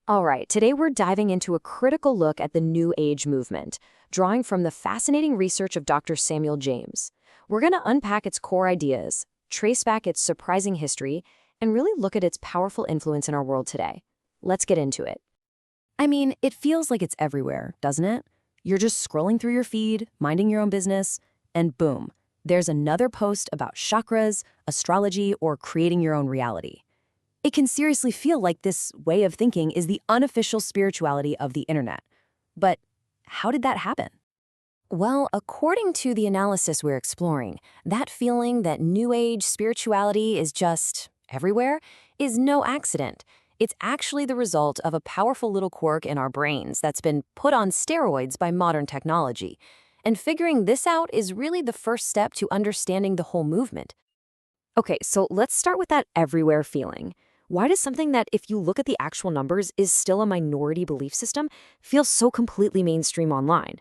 All right, today we're diving into a critical look at the New Age movement, drawing from the fascinating research of Dr. Samuel James. We're going to unpack its core ideas, trace back its surprising history, and really look at its powerful influence in our world today. Let's get into it. I mean, it feels like it's everywhere, doesn't it? You're just scrolling through your feed, minding your own business, and boom, there's another post about chakras, astrology, or creating your own reality. It can seriously feel like this way of thinking is the unofficial spirituality of the internet. But how did that happen? Well, according to the analysis we're exploring, that feeling that New Age spirituality is just everywhere is no accident. It's actually the result of a powerful little quirk in our brains that's been put on steroids by modern technology. And figuring this out is really the first step to understanding the whole movement. Okay, so let's start with that everywhere feeling. Why does something that, if you look at the actual numbers, is still a minority belief system feel so completely mainstream online?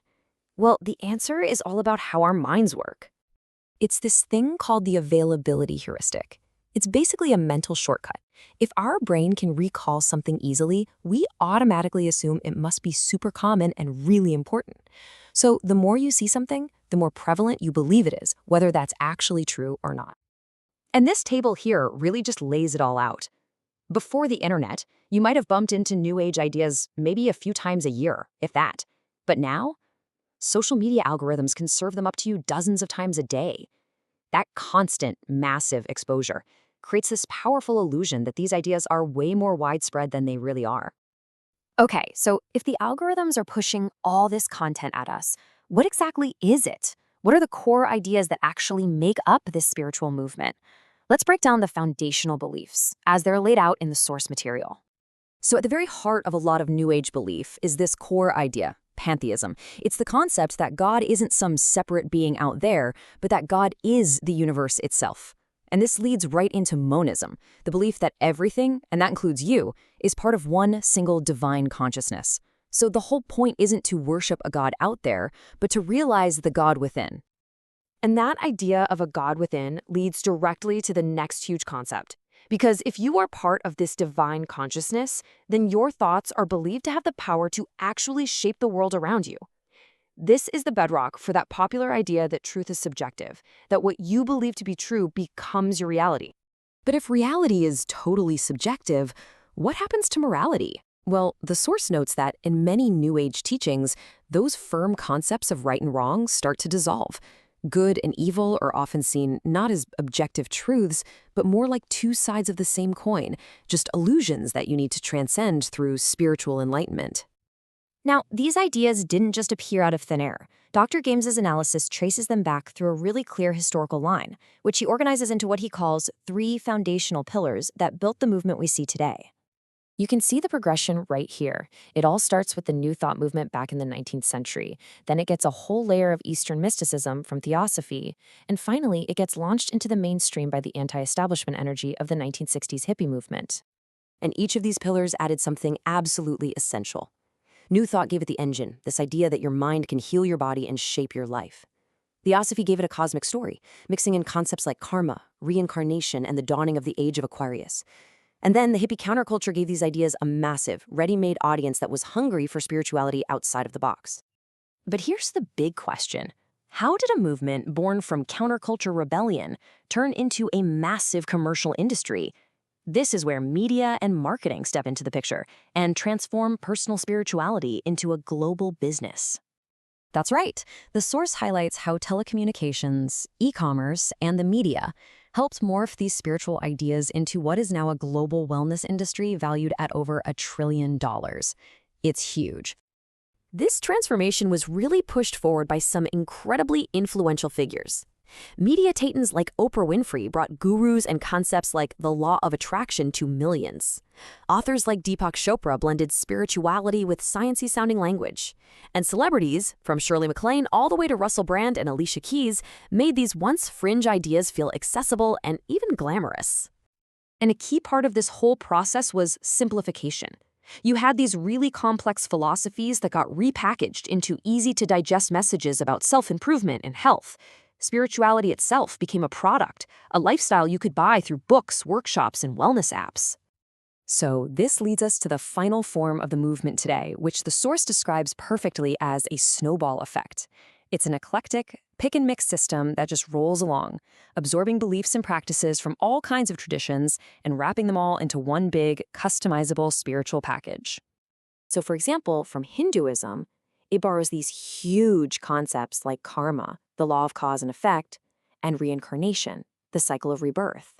Well, the answer is all about how our minds work. It's this thing called the availability heuristic. It's basically a mental shortcut. If our brain can recall something easily, we automatically assume it must be super common and really important. So the more you see something, the more prevalent you believe it is, whether that's actually true or not. And this table here really just lays it all out. Before the internet, you might have bumped into New Age ideas maybe a few times a year, if that. But now, social media algorithms can serve them up to you dozens of times a day. That constant, massive exposure creates this powerful illusion that these ideas are way more widespread than they really are. Okay, so if the algorithms are pushing all this content at us, what exactly is it? What are the core ideas that actually make up this spiritual movement? Let's break down the foundational beliefs as they're laid out in the source material. So at the very heart of a lot of New Age belief is this core idea, pantheism. It's the concept that God isn't some separate being out there, but that God is the universe itself. And this leads right into monism, the belief that everything, and that includes you, is part of one single divine consciousness. So the whole point isn't to worship a God out there, but to realize the God within. And that idea of a God within leads directly to the next huge concept. Because if you are part of this divine consciousness, then your thoughts are believed to have the power to actually shape the world around you. This is the bedrock for that popular idea that truth is subjective, that what you believe to be true becomes your reality. But if reality is totally subjective, what happens to morality? Well, the source notes that in many New Age teachings, those firm concepts of right and wrong start to dissolve. Good and evil are often seen not as objective truths, but more like two sides of the same coin, just illusions that you need to transcend through spiritual enlightenment. Now, these ideas didn't just appear out of thin air. Dr. James's analysis traces them back through a really clear historical line, which he organizes into what he calls 3 foundational pillars that built the movement we see today. You can see the progression right here. It all starts with the New Thought movement back in the 19th century. Then it gets a whole layer of Eastern mysticism from Theosophy. And finally, it gets launched into the mainstream by the anti-establishment energy of the 1960s hippie movement. And each of these pillars added something absolutely essential. New Thought gave it the engine, this idea that your mind can heal your body and shape your life. Theosophy gave it a cosmic story, mixing in concepts like karma, reincarnation, and the dawning of the age of Aquarius. And then the hippie counterculture gave these ideas a massive, ready-made audience that was hungry for spirituality outside of the box. But here's the big question. How did a movement born from counterculture rebellion turn into a massive commercial industry? This is where media and marketing step into the picture and transform personal spirituality into a global business. That's right. The source highlights how telecommunications, e-commerce, and the media helped morph these spiritual ideas into what is now a global wellness industry valued at over $1 trillion. It's huge. This transformation was really pushed forward by some incredibly influential figures. Media titans like Oprah Winfrey brought gurus and concepts like the law of attraction to millions. Authors like Deepak Chopra blended spirituality with sciencey sounding language. And celebrities, from Shirley MacLaine all the way to Russell Brand and Alicia Keys, made these once fringe ideas feel accessible and even glamorous. And a key part of this whole process was simplification. You had these really complex philosophies that got repackaged into easy-to-digest messages about self-improvement and health. Spirituality itself became a product, a lifestyle you could buy through books, workshops, and wellness apps. So this leads us to the final form of the movement today, which the source describes perfectly as a snowball effect. It's an eclectic, pick-and-mix system that just rolls along, absorbing beliefs and practices from all kinds of traditions and wrapping them all into one big, customizable spiritual package. So for example, from Hinduism, it borrows these huge concepts like karma, the law of cause and effect, and reincarnation, the cycle of rebirth.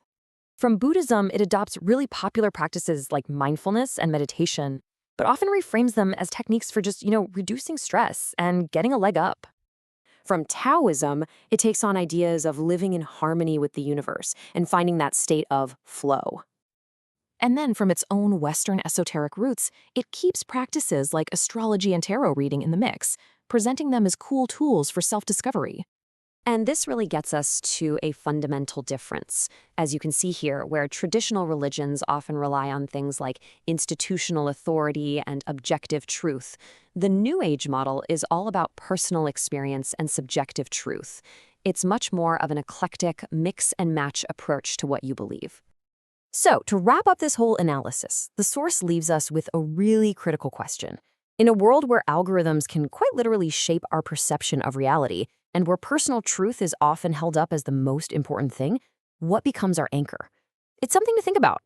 From Buddhism, it adopts really popular practices like mindfulness and meditation, but often reframes them as techniques for just, reducing stress and getting a leg up. From Taoism, it takes on ideas of living in harmony with the universe and finding that state of flow. And then from its own Western esoteric roots, it keeps practices like astrology and tarot reading in the mix, presenting them as cool tools for self-discovery. And this really gets us to a fundamental difference, as you can see here, where traditional religions often rely on things like institutional authority and objective truth. The New Age model is all about personal experience and subjective truth. It's much more of an eclectic, mix-and-match approach to what you believe. So, to wrap up this whole analysis, the source leaves us with a really critical question. In a world where algorithms can quite literally shape our perception of reality, and where personal truth is often held up as the most important thing, what becomes our anchor? It's something to think about.